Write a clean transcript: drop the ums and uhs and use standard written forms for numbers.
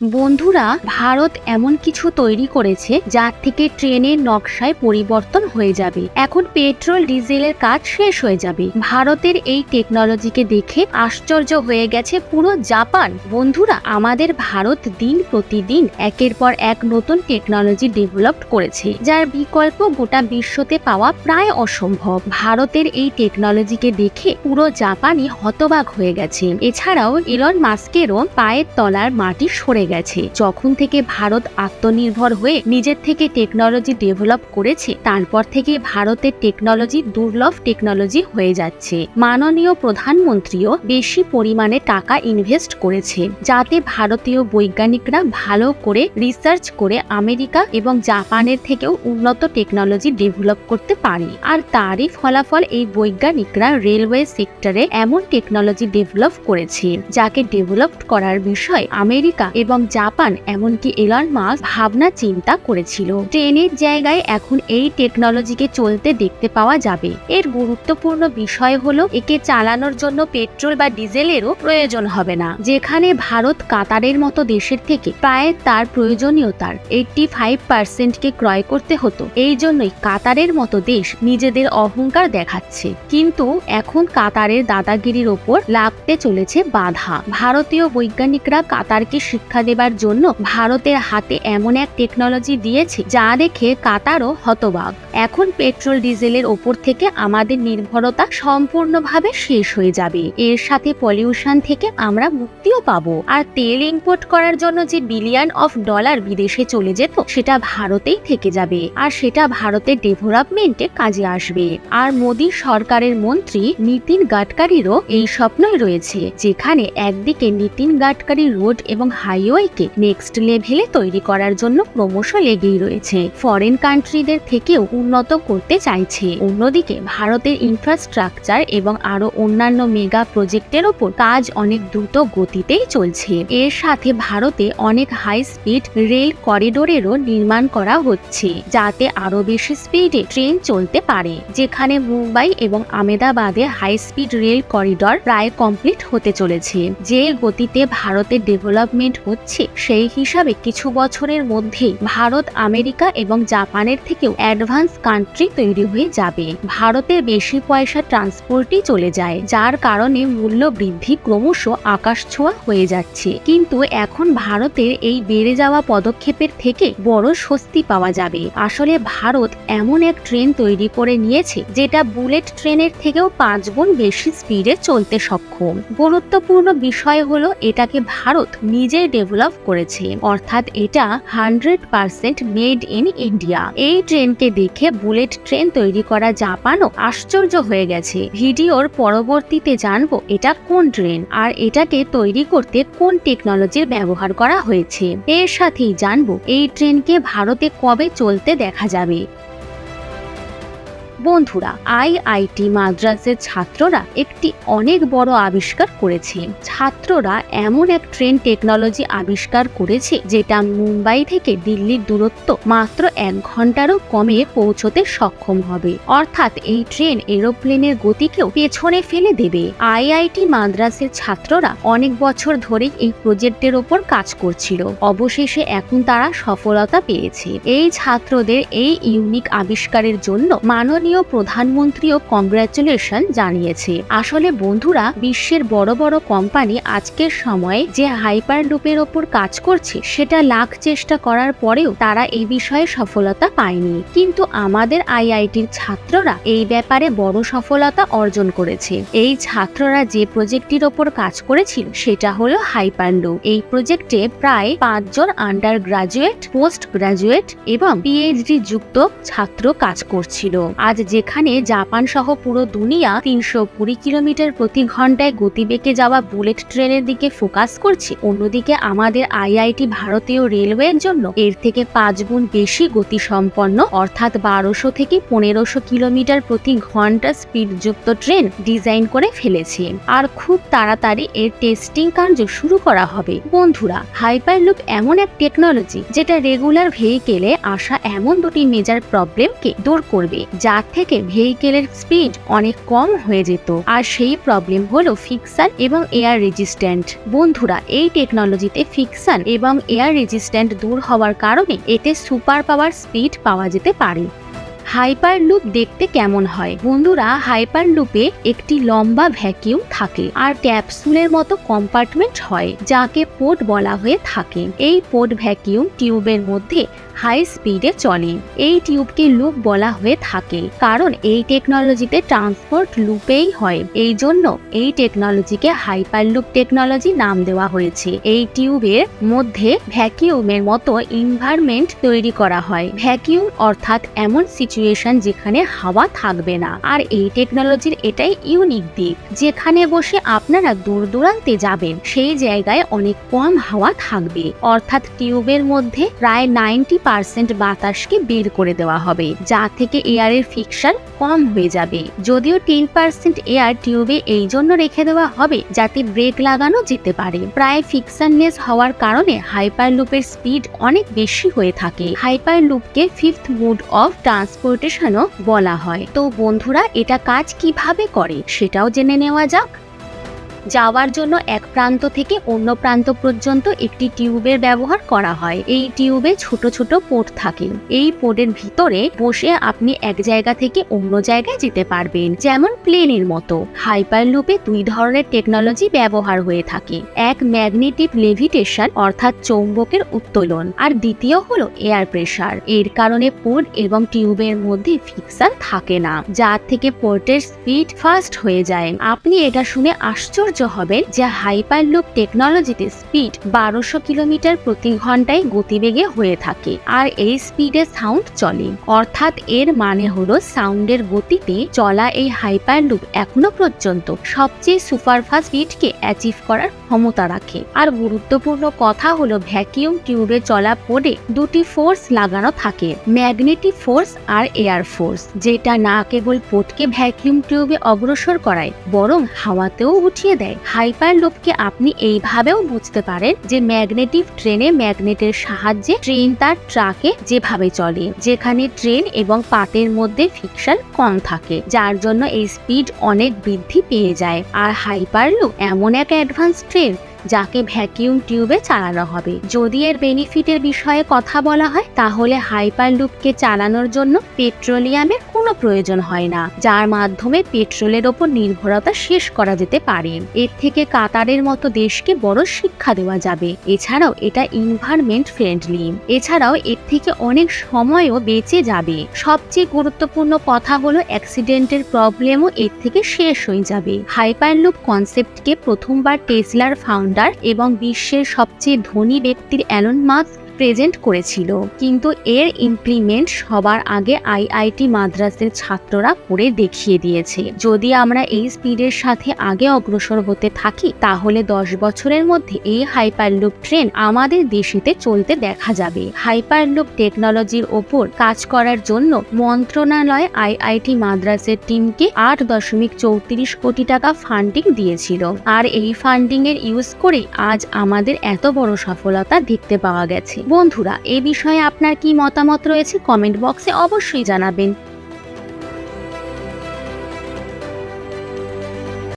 বন্ধুরা, ভারত এমন কিছু তৈরি করেছে যার থেকে ট্রেনের নকশায় পরিবর্তন হয়ে যাবে। এখন পেট্রোল ডিজেলের কাজ শেষ হয়ে যাবে। ভারতের এই টেকনোলজিকে দেখে আশ্চর্য হয়ে গেছে পুরো জাপান। বন্ধুরা, আমাদের ভারত দিন প্রতিদিন একের পর এক নতুন টেকনোলজি ডেভেলপ করেছে, যার বিকল্প গোটা বিশ্বতে পাওয়া প্রায় অসম্ভব। ভারতের এই টেকনোলজিকে দেখে পুরো জাপানই হতবাক হয়ে গেছে। এছাড়াও ইলন মাস্কেরও পায়ের তলার মাটি সরে গেছে। যখন থেকে ভারত আত্মনির্ভর হয়ে নিজের থেকে টেকনোলজি ডেভেলপ করেছে, তারপর থেকে ভারতের টেকনোলজি দুর্লভ টেকনোলজি হয়ে যাচ্ছে। মাননীয় প্রধানমন্ত্রীও বেশি পরিমাণে টাকা ইনভেস্ট করেছে, যাতে ভারতীয় বৈজ্ঞানিকরা ভালো করে রিসার্চ করে আমেরিকা এবং জাপানের থেকেও উন্নত টেকনোলজি ডেভেলপ করতে পারে। আর তারই ফলাফল এই বৈজ্ঞানিকরা রেলওয়ে সেক্টরে এমন টেকনোলজি ডেভেলপ করেছে, যাকে ডেভেলপ করার বিষয় আমেরিকা এবং জাপান এমনকি এলন মাস্ক ভাবনা চিন্তা করেছিল। ট্রেনের জায়গায় এখন এই টেকনোলজিকে চলতে দেখতে পাওয়া যাবে। এর গুরুত্বপূর্ণ বিষয় হলো, একে চালানোর জন্য পেট্রোল বা ডিজেলেরও প্রয়োজন হবে না, যেখানে ভারত কাতারের মতো দেশের থেকে প্রায় তার প্রয়োজনীয়তার 85% ক্রয় করতে হতো। এই জন্যই কাতারের মতো দেশ নিজেদের অহংকার দেখাচ্ছে। কিন্তু এখন কাতারের দাদাগিরির ওপর লাগতে চলেছে বাধা। ভারতীয় বৈজ্ঞানিকরা কাতারকে শিক্ষা দেবার জন্য ভারতের হাতে এমন এক টেকনোলজি দিয়েছে, যা দেখে কাতারও হতবাক। এখন পেট্রোল ডিজেলের ওপর থেকে আমাদের নির্ভরতা সম্পূর্ণভাবে শেষ হয়ে যাবে। এর সাথে পলিউশন থেকে আমরা মুক্তিও পাবো। আর তেল ইম্পোর্ট করার জন্য যে বিলিয়ন অফ ডলার বিদেশে চলে যেত, সেটা ভারতেই থেকে যাবে। আর সেটা ভারতের ডেভেলপমেন্টে কাজে আসবে। আর মোদী সরকারের মন্ত্রী নীতিন গাডকারিরও এই স্বপ্নই রয়েছে, যেখানে একদিকে নীতিন গাডকারি রোড এবং হাইওয়েকে নেক্সট লেভেলে তৈরি করার জন্য ক্রমশ লেগেই রয়েছে। ফরেন কান্ট্রিদের থেকেও উন্নত করতে চাইছে। অন্যদিকে ভারতের ইনফ্রাস্ট্রাকচার এবং আরো অন্যান্য মেগা প্রজেক্টের ওপর কাজ অনেক দ্রুত গতিতেই চলছে। এর সাথে ভারতে অনেক হাই স্পিড রেল করিডোরেরও নির্মাণ করা হচ্ছে, যাতে আরো বেশি স্পিডে ট্রেন চলতে পারে। যেখানে মুম্বাই এবং আহমেদাবাদে হাই স্পিড রেল করিডোর প্রায় কমপ্লিট হতে চলেছে। যে গতিতে ভারতের ডেভেলপমেন্ট হচ্ছে, সেই হিসাবে কিছু বছরের মধ্যেই ভারত আমেরিকা এবং জাপানের থেকেও অ্যাডভান্স কান্ট্রি তৈরি হয়ে যাবে। ভারতের বেশি পয়সা ট্রান্সপোর্টই চলে যায়, যার কারণে মূল্য বৃদ্ধি ক্রমশ আকাশছোঁয়া হয়ে যাচ্ছে। কিন্তু এখন ভারতের এই বেড়ে যাওয়া পদক্ষেপের থেকে বড় স্বস্তি পাওয়া যাবে। আসলে ভারত এমন এক ট্রেন তৈরি করে নিয়েছে, যেটা বুলেট ট্রেনের থেকেও 5 গুণ বেশি স্পিডে চলতে সক্ষম। গুরুত্বপূর্ণ বিষয় হলো, এটাকে ভারত নিজে ডেভেলপ করেছে, অর্থাৎ এটা 100% মেড ইন ইন্ডিয়া। এই ট্রেনকে দেখে বুলেট ট্রেন তৈরি করা জাপানও আশ্চর্য হয়ে গেছে। ভিডিওর পরবর্তীতে জানবো এটা কোন ট্রেন আর এটাকে তৈরি করতে কোন টেকনোলজির ব্যবহার করা হয়েছে। এর সাথেই জানবো এই ট্রেনকে ভারতে কবে চলতে দেখা যাবে। বন্ধুরা, আইআইটি মাদ্রাসের ছাত্ররা একটি অনেক বড় আবিষ্কার করেছে। ছাত্ররা এমন এক ট্রেন টেকনোলজি আবিষ্কার করেছে, যেটা মুম্বাই থেকে দিল্লির দূরত্ব মাত্র 1 ঘন্টারও কমে পৌঁছতে সক্ষম হবে। অর্থাৎ এই ট্রেন এরোপ্লেনের গতিকেও পেছনে ফেলে দেবে। আইআইটি মাদ্রাসের ছাত্ররা অনেক বছর ধরে এই প্রজেক্টের ওপর কাজ করছিল। অবশেষে এখন তারা সফলতা পেয়েছে। এই ছাত্রদের এই ইউনিক আবিষ্কারের জন্য মাননীয় প্রধানমন্ত্রীও কংগ্রাচুলেশন জানিয়েছে। আসলে বন্ধুরা, বিশ্বের বড় বড় কোম্পানি আজকের সময়ে যে হাইপারলুপের ওপর কাজ করছে, সেটা লাখ চেষ্টা করার পরেও তারা এই বিষয়ে সফলতা পায়নি। কিন্তু আমাদের আইআইটির ছাত্ররা এই ব্যাপারে বড় সফলতা অর্জন করেছে। এই ছাত্ররা যে প্রজেক্টটির ওপর কাজ করেছিল, সেটা হলো হাইপারলুপ। এই প্রজেক্টে প্রায় 5 জন আন্ডার গ্রাজুয়েট, পোস্ট গ্রাজুয়েট এবং পিএইচডি যুক্ত ছাত্র কাজ করছিল। আজ যেখানে জাপান সহ পুরো দুনিয়া 320 কিলোমিটার প্রতি ঘন্টায় গতিবেগে যাওয়া বুলেট ট্রেনের দিকে ফোকাস করছে, অন্যদিকে আমাদের আইআইটি ভারতীয় রেলওয়ের জন্য এর থেকে 5 গুণ বেশি গতিসম্পন্ন, অর্থাৎ 1200 থেকে 1500 কিলোমিটার প্রতি ঘন্টা স্পিডযুক্ত ট্রেন ডিজাইন করে ফেলেছে। আর খুব তাড়াতাড়ি এর টেস্টিং কার্য শুরু করা হবে। বন্ধুরা, হাইপারলুপ এমন এক টেকনোলজি, যেটা রেগুলার ভেহিকেলে আসা এমন দুটি মেজর প্রবলেমকে দূর করবে, যা থেকে ভেহিকেলের স্পিড অনেক কম হয়ে যেত। আর সেই প্রবলেম হলো ফিকশন এবং এয়ার রেজিস্ট্যান্ট। বন্ধুরা, এই টেকনোলজিতে ফিকশন এবং এয়ার রেজিস্ট্যান্ট দূর হওয়ার কারণে এতে সুপার পাওয়ার স্পিড পাওয়া যেতে পারে। হাইপার লুপ দেখতে কেমন হয়? বন্ধুরা, হাইপার লুপে একটি লম্বা ভ্যাকিউম থাকে আর ক্যাপসুলের মতো কম্পার্টমেন্ট হয়, যাকে পোর্ট বলা হয়ে থাকে। এই পোর্ট ভ্যাকিউম টিউবের মধ্যে হাই স্পিডে চলে। এই টিউবকে লুপ বলা হয়ে থাকে কারণ এই টেকনোলজিতে ট্রান্সপোর্ট লুপেই হয়। এই জন্য এই টেকনোলজিকে হাইপার লুপ টেকনোলজি নাম দেওয়া হয়েছে। এই টিউবের মধ্যে ভ্যাকিউমের মতো এনভায়রনমেন্ট তৈরি করা হয়। ভ্যাকিউম অর্থাৎ এমন সিচুয়েশন যেখানে হাওয়া থাকবে না। আর এই টেকনোলজির এটাই ইউনিক দিক, যেখানে বসে আপনারা দূর দূরান্তে যাবেন সেই জায়গায় অনেক কম হাওয়া থাকবে। অর্থাৎ টিউবের মধ্যে প্রায় 90% বাতাসকে বের করে দেওয়া হবে, যা থেকে এয়ারের ফিকশন কম হয়ে যাবে। যদিও 10% এয়ার টিউবে এই জন্য রেখে দেওয়া হবে যাতে ব্রেক লাগানো যেতে পারে। প্রায় ফিকশনলেস হওয়ার কারণে হাইপার লুপের স্পিড অনেক বেশি হয়ে থাকে। হাইপার লুপকে ফিফথ মোড অফ ট্রান্সপোর্টেশনও বলা হয়। তো বন্ধুরা, এটা কাজ কিভাবে করে সেটাও জেনে নেওয়া যাক। যাওয়ার জন্য এক প্রান্ত থেকে অন্য প্রান্ত পর্যন্ত একটি টিউবের ব্যবহার করা হয়। এই টিউবে ছোট ছোট পোর্ট থাকে। এই পোর্টের ভিতরে বসে আপনি এক জায়গা থেকে অন্য জায়গায় যেতে পারবেন, যেমন প্লেনের মতো। হাইপার লুপে দুই ধরনের টেকনোলজি ব্যবহার হয়ে থাকে। এক ম্যাগনেটিক লেভিটেশন অর্থাৎ চৌম্বকের উত্তোলন, আর দ্বিতীয় হলো এয়ার প্রেসার। এর কারণে পোর্ট এবং টিউবের মধ্যে ফিকশন থাকে না, যার থেকে পোর্টের স্পিড ফাস্ট হয়ে যায়। আপনি এটা শুনে আশ্চর্য হবেন যে হাইপার লুপ টেকনোলজিতে স্পিড 1200 কিলোমিটার প্রতি ঘন্টায় গতিবেগে হয়ে থাকে। আর এই স্পিডে সাউন্ড চলে, অর্থাৎ এর মানে হলো সাউন্ডের গতিতে চলা এই হাইপার লুপ এখনো পর্যন্ত সবচেয়ে সুপারফাস্ট স্পিডকে অ্যাচিভ করার ক্ষমতা রাখে। আর গুরুত্বপূর্ণ কথা হলো ভ্যাকিউম টিউবে চলা পোর্টে দুটি ফোর্স লাগানো থাকে, ম্যাগনেটিক ফোর্স আর এয়ার ফোর্স, যেটা না কেবল পোর্টকে ভ্যাকিউম টিউবে অগ্রসর করায় বরং হাওয়াতেও উঠিয়ে দেয়। হাইপার লুপকে আপনি এইভাবেও বুঝতে পারেন যে ম্যাগনেটিক ট্রেনে ম্যাগনেটের সাহায্যে ট্রেন তার ট্রাকে যেভাবে চলে, যেখানে ট্রেন এবং পাতের মধ্যে ফিকশন কম থাকে, যার জন্য এই স্পিড অনেক বৃদ্ধি পেয়ে যায়। আর হাইপার লুপ এমন এক অ্যাডভান্স ট্রেন যাকে ভ্যাকিউম টিউবে চালানো হবে। যদি এর বেনিফিটের বিষয়ে কথা বলা হয় তাহলে হাইপার লুপকে চালানোর জন্য পেট্রোলিয়ামের কোনো প্রয়োজন হয় না, যার মাধ্যমে পেট্রোলের ওপর নির্ভরতা শেষ করা যেতে পারে। এর থেকে কাতারের মতো দেশকে বড় শিক্ষা দেওয়া যাবে। এছাড়াও এটা এনভায়রনমেন্ট ফ্রেন্ডলি। এছাড়াও এর থেকে অনেক সময়ও বেঁচে যাবে। সবচেয়ে গুরুত্বপূর্ণ কথা হলো অ্যাক্সিডেন্টের প্রবলেমও এর থেকে শেষ হয়ে যাবে। হাইপার লুপ কনসেপ্টকে প্রথমবার টেসলার ফাউন্ডার এবং বিশ্বের সবচেয়ে ধনী ব্যক্তির এলন মাস্ক প্রেজেন্ট করেছিল, কিন্তু এর ইমপ্লিমেন্ট সবার আগে আইআইটি মাদ্রাসের ছাত্ররা করে দেখিয়ে দিয়েছে। যদি আমরা এই স্পিডের সাথে আগে অগ্রসর হতে থাকি তাহলে 10 বছরের মধ্যে এই হাইপার লুপ ট্রেন আমাদের দেশেতে চলতে দেখা যাবে। হাইপার লুপ টেকনোলজির ওপর কাজ করার জন্য মন্ত্রণালয় আইআইটি মাদ্রাসের টিমকে 8.34 কোটি টাকা ফান্ডিং দিয়েছিল। আর এই ফান্ডিং এর ইউজ করে আজ আমাদের এত বড় সফলতা দেখতে পাওয়া গেছে। বন্ধুরা, এই বিষয়ে আপনার কি মতামত রয়েছে কমেন্ট বক্সে অবশ্যই জানাবেন।